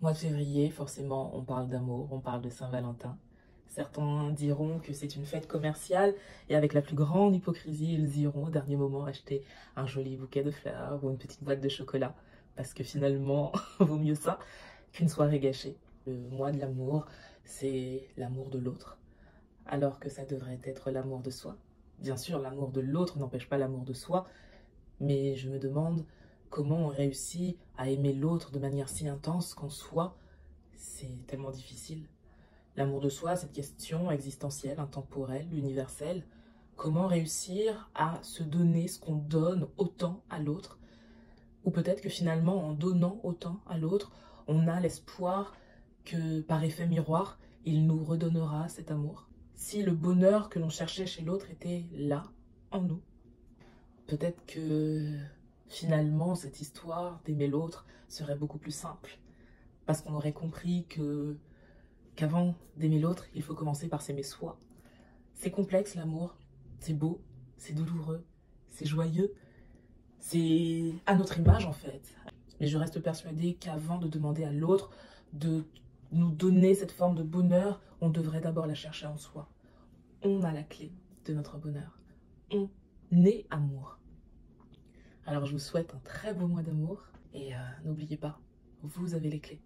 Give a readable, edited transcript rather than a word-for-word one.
Mois de février, forcément, on parle d'amour, on parle de Saint-Valentin. Certains diront que c'est une fête commerciale et avec la plus grande hypocrisie, ils iront au dernier moment acheter un joli bouquet de fleurs ou une petite boîte de chocolat parce que finalement, vaut mieux ça qu'une soirée gâchée. Le mois de l'amour, c'est l'amour de l'autre, alors que ça devrait être l'amour de soi. Bien sûr, l'amour de l'autre n'empêche pas l'amour de soi, mais je me demande comment on réussit à aimer l'autre de manière si intense qu'en soi, c'est tellement difficile. L'amour de soi, cette question existentielle, intemporelle, universelle, comment réussir à se donner ce qu'on donne autant à l'autre? Ou peut-être que finalement, en donnant autant à l'autre, on a l'espoir que par effet miroir, il nous redonnera cet amour. Si le bonheur que l'on cherchait chez l'autre était là, en nous, peut-être que finalement cette histoire d'aimer l'autre serait beaucoup plus simple. Parce qu'on aurait compris que qu'avant d'aimer l'autre, il faut commencer par s'aimer soi. C'est complexe l'amour, c'est beau, c'est douloureux, c'est joyeux, c'est à notre image en fait. Mais je reste persuadée qu'avant de demander à l'autre de nous donner cette forme de bonheur, on devrait d'abord la chercher en soi. On a la clé de notre bonheur. On est amour. Alors je vous souhaite un très beau mois d'amour et n'oubliez pas, vous avez les clés.